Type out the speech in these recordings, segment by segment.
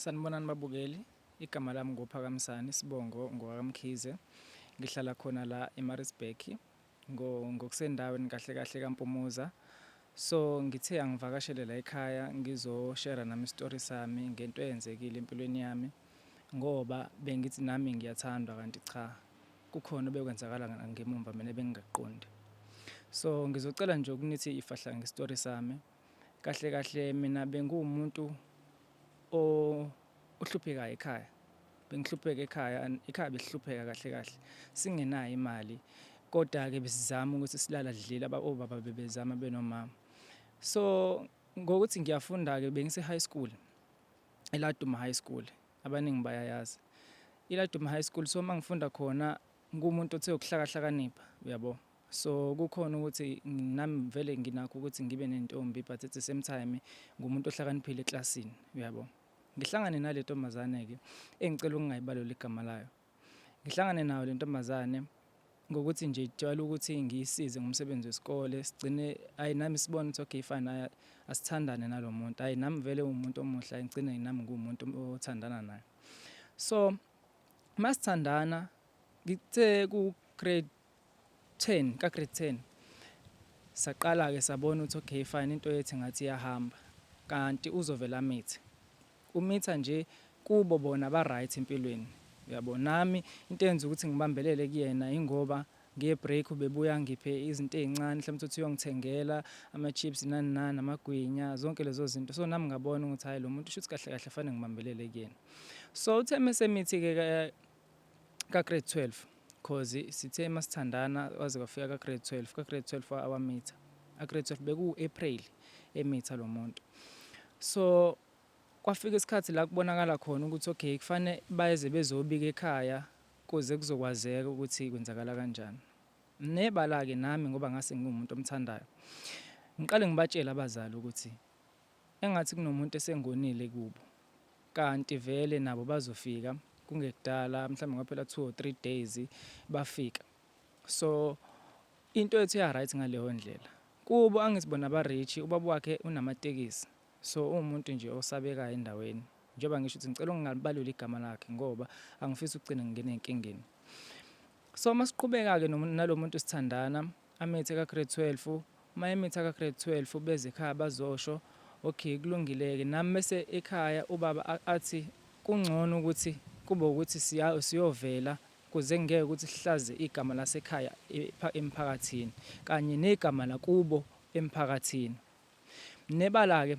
Sanibonani babukeli, igama lami nguPhakamisani Sibongo ngwakamkhize. Ngihlala khona la eMaritzburg ngokusendaweni kahle kahle kaMpumuza. So ngithe angivakashele la ekhaya ngizoshare nami isitori sami ngento eyenzekile empilweni yami ngoba bengithi nami ngiyathandwa kanti cha kukhona obekwenzakala ngemumva mina bengingakuqondi. So ngizocela nje ukunithi ifahla ngestori sami. Kahle kahle mina bengumuntu ohluphekayo ekhaya. Bengihlupheka ekhaya besihlupheka kahle kahle. Singenayo imali. Kodwa-ke besizama ukuthi silala dlile obaba bebezama benomama. So ngokuthi ngiyafunda-ke bengise-high school, eLaduma High School. Abaningi bayayazi. ILaduma High School, so mangifunda khona ngumuntu othe ukuhlakahlakanipha, uyabo. So kukhona ukuthi nami vele nginakho ukuthi ngibe nentombi but at the same time ngumuntu ohlakaniphile eklasini, uyabo. Ngihlangane nale ntombazane-ke engicela ukungayibalula igama layo. Ngihlangane nayo le ntombazane ngokuthi nje ijwayele ukuthi ngiyisize ngomsebenzi wesikole, sigcine nami sibone ukuthi okay fine asithandane nalo muntu. Nami vele umuntu omuhle, ngicine nami ngumuntu othandana naye. So masithandana ngithe ku grade 10 saqala-ke sabona ukuthi okay fine into yethu ngathi iyahamba kanti uzovela amithe. Umitha nje kubo bona ba-right empilweni, uyabo. Nami into eyenza ukuthi ngibambelele kuyena ingoba nge-break ubebuya ngiphe izinto ey'ncane, mhlawumbe uthi uyongithengela ama-chips nani nani, amagwinya, zonke lezo zinto. So nami ngabona ukuthi hayi lo muntu shuthi kahle kahle fanele ngibambelele kuyena. So uthe mesemithi-ke ka-grade 12 cause sithe masithandana waze kwafika ka-grade 12. Ka-grade 12 awamitha. A-grade 12 beku-April emitha lo muntu. So kwafika isikhathi la kubonakala khona ukuthi okay kufanele bayeze bezobika ekhaya kuze kuzokwazeka ukuthi kwenzakala kanjani. Nebala-ke nami ngoba ngase ngiwumuntu omthandayo, ngiqale ngibatshele abazali ukuthi engathi kunomuntu esengonile kubo kanti vele nabo bazofika kungekudala, mhlawumbe ngaphela 2 or 3 days bafika. So into yethu ya-right ngaleyo ndlela. Kubo angithi bona ba-rich, ubaba wakhe unamatekisi. So umuntu nje osabekayo endaweni. Njengoba ngisho ukuthi ngicela ungalibalula igama lakhe ngoba angifisi ukugcina ngingena enkingeni. So masiqhubeka-ke nalo muntu sithandana, amithe ka-grade 12. Mayemitha ka-grade 12 beze ekhaya bazosho okay kulungile-ke. Nami mase ekhaya ubaba athi kungcono ukuthi kube ukuthi siyovela kuze ngeke ukuthi sihlaze igama lasekhaya emphakathini kanye negama lakubo emphakathini. Nebala-ke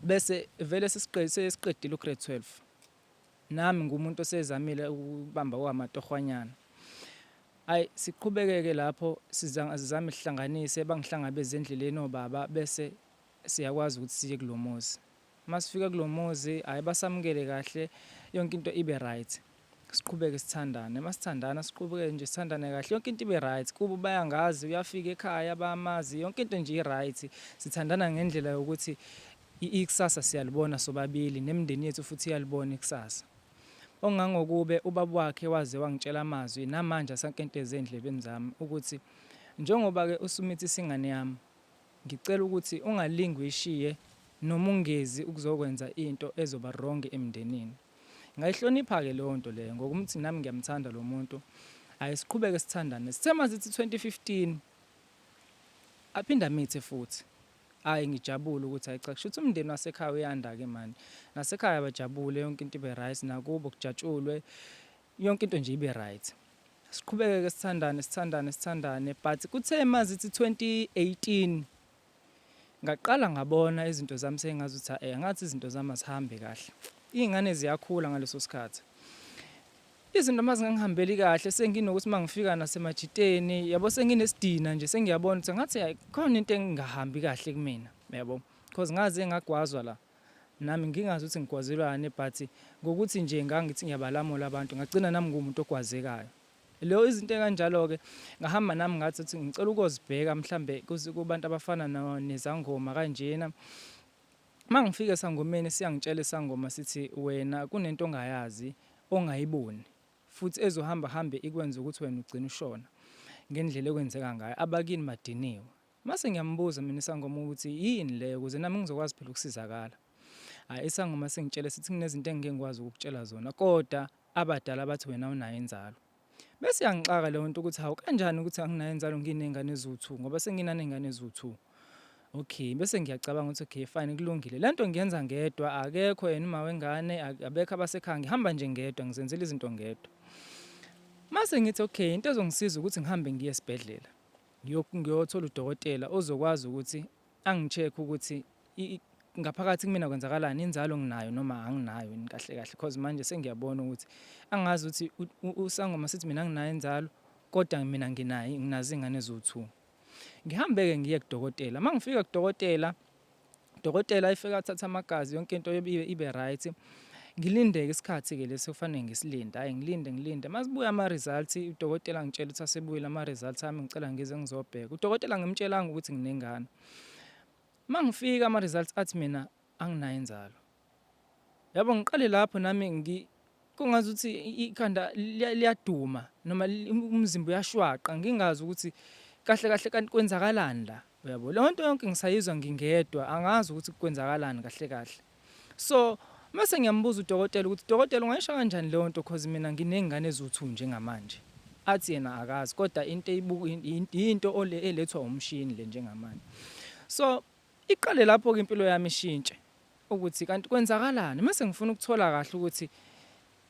bese vele sesiqedile u-grade 12. Nami ngumuntu osezamile ukubamba kwamatohwanyana. Siqhubeke-ke lapho sizame sihlanganise bangihlangabeze endleleni obaba bese siyakwazi ukuthi siye kulomuzi. Masifika kulomuzi basamukele kahle, yonke into ibe right. Siqhubeke sithandane. Masithandana siqhubeke nje sithandane kahle, yonke into ibe right. Kubo bayangazi, uyafika ekhaya bayamazi, yonke into nje i-right. Sithandana ngendlela yokuthi ikusasa siyalibona sobabili nemindeni yethu futhi iyalibona ikusasa. Ongangokube ubaba wakhe waze wangitshela amazwi namanje asankenteze endlebeni zami ukuthi njengoba-ke usumithi isingane yami, ngicela ukuthi ungalingi uyishiye noma ungezi ukuzokwenza into ezoba wrong emndenini. Ngayihlonipha-ke leyo nto leyo ngokuthi nami ngiyamthanda lo muntu. Siqhubeke sithandane. Sithe mazithi 2015 aphinda amithe futhi. Ngijabule ukuthi hayi cha kushuthi umndeni wasekhaya uyanda-ke mani. Nasekhaya bajabule, yonke into ibe right, nakubo kujatshulwe, yonke into nje ibe right. Siqhubeke-ke sithandane but kuthe mazithi 2018 ngaqala ngabona izinto zami sengazuthi ngathi izinto zami azihambe kahle. Iy'ngane ziyakhula ngaleso sikhathi. Izinto mazingangihambeli kahle senginokuthi mangifika nasemajiteni, yabo senginesidina nje sengiyabona ukuthi ngathi khona into engahambi kahle kumina, yabo. Because ngaze ngagwazwa la. Nami ngingazi ukuthi ngigwazelwane but ngokuthi nje ngangithi ngiyabalamula abantu ngagcina nami ngumuntu ogwazekayo. Leyo izinto kanjalo-ke ngahamba nami ngathi ngicela ukozibheka mhlambe kubantu abafana nezangoma kanjena. Mangifika esangomeni siyangitshela isangoma sithi wena kunento ongayazi ongayiboni futhi ezohamba hambe ikwenza ukuthi wena ugcine ushona ngendlela ekwenzeka ngayo abakini madiniwe. Mase ngiyambuza mina isangoma ukuthi yini leyo ukuze nami ngizokwazi phela ukusizakala. Hhayi, isangoma singitshele sithi kunezinto engeke ngikwazi ukukutshela zona, kodwa abadala bathi wena unayo inzalo. Bese iyangixaka leyo nto ukuthi hawu kanjani ukuthi anginayo inzalo nginey'ngane eziwu-2 ngoba senginaney'ngane eziwu-2. Okay, bese ngiyacabanga ukuthi okay fine kulungile. Le nto ngiyenza ngedwa, akekho yena uma wengane, abekho abasekhaya, ngihamba nje ngedwa, ngizenzela izinto ngedwa. Mase ngithi okay, into ezongisiza ukuthi ngihambe ngiye esibhedlela. Ngiyothola udokotela ozokwazi ukuthi angi-check ukuthi ngaphakathi kumina kwenzakalani, inzalo nginayo noma anginayo yini kahle kahle, because manje sengiyabona ukuthi angazi ukuthi usangoma sithi mina anginayo inzalo kodwa mina nginazo iy'ngane eziwu-2. Ngihambe-ke ngiye kudokotela. Uma ngifika kudokotela, udokotela efika athathe amagazi yonke into ibe right. Ngilinde-ke isikhathi-ke leso kufanele ngisilinde. Hhayi ngilinde. Masibuya ama-results, udokotela angitshela ukuthi asebuyile ama-results ami, ngicela ngize ngizobheka. Udokotela ngimtshelanga ukuthi nginengane. Uma ngifika ama-results athi mina anginayo inzalo. Yabo ngiqale lapho nami kungazuthi ikhanda liyaduma noma umzimba uyashwaqa, ngingazi ukuthi kahle kahle kanti kwenzakalani la, uyabo. Le nto yonke ngisayizwa ngingedwa, angazi ukuthi kwenzakalani kahle kahle. So mase ngiyambuza udokotela ukuthi dokotela ungayisho kanjani leyo nto cause mina nginey'ngane eziwu-2 njengamanje. Athi yena akazi kodwa into elethwa umshini le njengamanje. So iqale lapho-ke impilo yami ishintshe ukuthi kanti kwenzakalani. Mase ngifuna ukuthola kahle ukuthi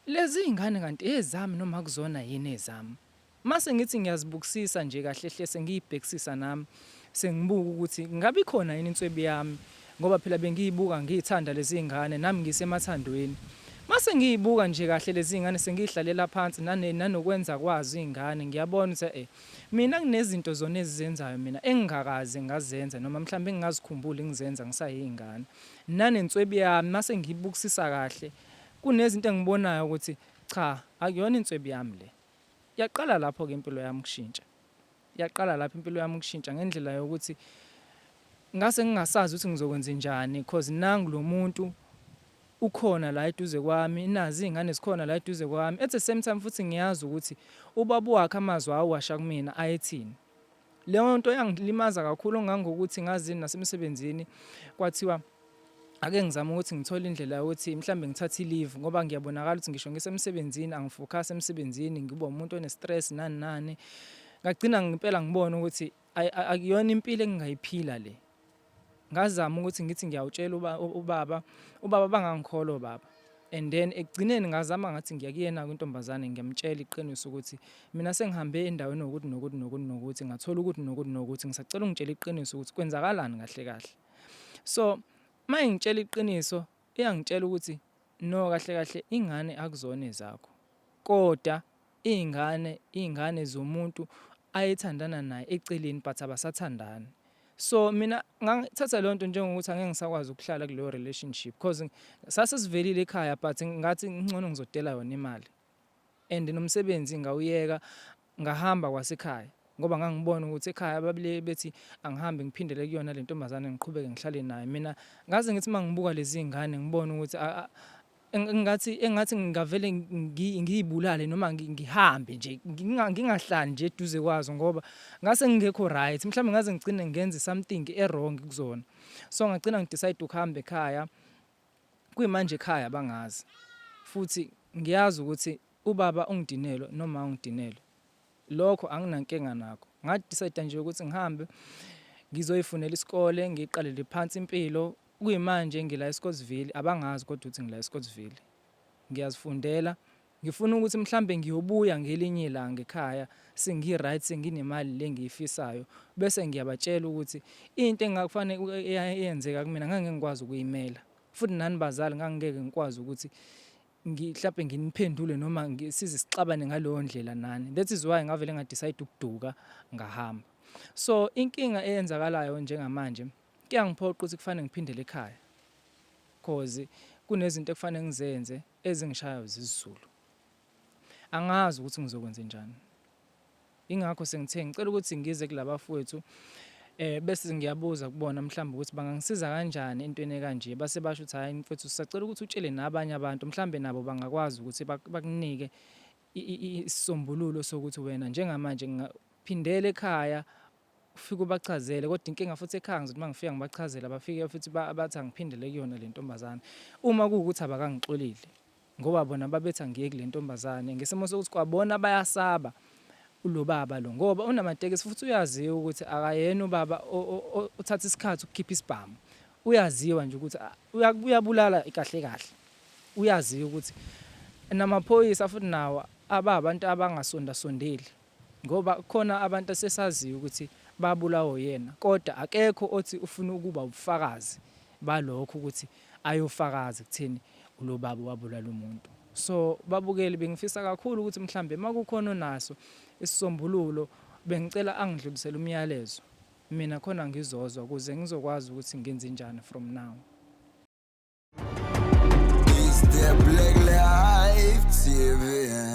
lezi y'ngane kanti ezami noma akuzona yini ezami. Mase ngithi ngiyazibukisisa nje kahle hle sengiyibhekisisa nami, sengibuka ukuthi ngabe ikhona yini inswebi yami ngoba phela bengiyibuka ngiyithanda lezi ngane nami ngisemathandweni. Mase ngiyibuka nje kahle lezi ngane sengiyihlalela phansi nanokwenza kwazi iy'ngane, ngiyabona ukuthi mina kunezinto zona ezizenzayo mina engingakaze ngazenza noma mhlawumbe engingazikhumbuli ngizenza ngisayiy'ngane. Nanenswebi yami mase ngiyibukisisa kahle, kunezinto engibonayo ukuthi cha akuyona inswebi yami le. Yaqala lapho-ke impilo yami ukushintsha. Yaqala lapho impilo yami ukushintsha ngendlela yokuthi ngase ngingasazi ukuthi ngizokwenza njani because nangu lo muntu ukhona la eduze kwami, nazi iy'ngane zikhona la eduze kwami. At the same time futhi ngiyazi ukuthi ubaba wakhe amazwi awasha kumina ayethini. Leyo nto yangilimaza kakhulu ongangokuthi ngazini nasemsebenzini kwathiwa ake ngizame ukuthi ngithole indlela yokuthi mhlambe ngithathe i-leave ngoba ngiyabonakala ukuthi ngisho ngisemsebenzini angifocus emsebenzini, ngibe umuntu one-stress nani. Ngagcina ngempela ngibona ukuthi akuyona impilo engingayiphila le. Ngazama ukuthi ngithi ngiyawutshela ubaba bangangikholwa baba. And then ekugcineni ngazama ngathi ngiyakuyena kwintombazane ngiyamtshela iqiniso ukuthi mina sengihambe endaweni nokuthi ngathola ukuthi nokuthi ngisacela ungitshela iqiniso ukuthi kwenzakalani kahle kahle. So mayengitshela iqiniso iyangitshela ukuthi no kahle kahle ingane akuzona ezakho. Kodwa iy'ngane zomuntu ayethandana naye eceleni but abasathandani. So mina ngangithatha leyo nto njengokuthi angeke ngisakwazi ukuhlala kuleyo relationship because sasesivelile ekhaya but ngathi ngcono ngizodela yona imali. And nomsebenzi ngawuyeka ngahamba kwasekhaya ngoba ngangibona ukuthi ekhaya babile bethi angihambe ngiphindele kuyona le ntombazane ngiqhubeke ngihlale naye. Mina ngaze ngithi mangibuka lezi ngane ngibona ukuthi engathi ngingavele ngiyibulale noma ngihambe nje ngingahlali nje eduze kwazo ngoba ngase ngingekho right, mhlawumbe ngaze ngigcine ngenze something e-wrong kuzona. So ngagcina ngidecide ukuhamba ekhaya, kuyimanje ekhaya bangazi futhi ngiyazi ukuthi ubaba ungidinelwe noma ungidinelwe, lokho anginankinga nakho. Ngadecide nje ukuthi ngihambe ngizoyifunela isikole, ngiqalele phansi impilo. Kuyimanje ngila eScottsville, abangazi kodwa ukuthi ngila eScottsville. Ngiyazifundela, ngifuna ukuthi mhlambe ngiyobuya ngelinye ilanga ekhaya sengi-right, senginemali le engiyifisayo, bese ngiyabatshela ukuthi into engakufanele eyenzeka kumina ngangeke ngikwazi ukuyimela. Futhi nani bazali ngangeke ngikwazi ukuthi mhlawumbe nginiphendule noma size sixabane ngaleyo ndlela nani. That is why ngavele ngadecide ukuduka ngahamba. So inkinga eyenzakalayo njengamanje kuyangiphoqa ukuthi kufanele ngiphindele ekhaya cause kunezinto ekufanele ngizenze ezingishayayo zizulu. Angazi ukuthi ngizokwenza njani. Ingakho sengithe ngicela ukuthi ngize kulabafowethu bese ngiyabuza kubona mhlawumbe ukuthi bangangisiza kanjani entweni ekanje. Base basho ukuthi hayi mfethu sisacela ukuthi utshele nabanye abantu mhlawumbe nabo bangakwazi ukuthi bakunike isisombululo sokuthi wena njengamanje ngingaphindela ekhaya ufike ubachazele, kodwa inkinga futhi ekhaya ngizothi mangifika ngibachazela bafike futhi bathi angiphindele kuyona le ntombazane uma kuwukuthi abakangixolile, ngoba bona babethi angiye kule ntombazane ngesimo sokuthi kwabona bayasaba ulo baba lo, ngoba unamatekisi futhi uyaziwa ukuthi akayena ubaba uthatha isikhathi ukukhipha isibhamu. Uyaziwa nje ukuthi uyabulala kahle kahle, uyaziwa ukuthi namaphoyisa futhi nawo abantu abangasondasondeli, ngoba khona abantu asesaziyo ukuthi babulawo yena, kodwa akekho othi ufuna ukuba ubufakazi balokho ukuthi ayofakaza kutheni ulo baba wabulala umuntu. So babukeli, bengifisa kakhulu ukuthi mhlambe makukhona onaso isisombululo bengicela angidlulisele umyalezo, mina khona ngizozwa ukuze ngizokwazi ukuthi ngenze njani from now. Is der Black Life TV?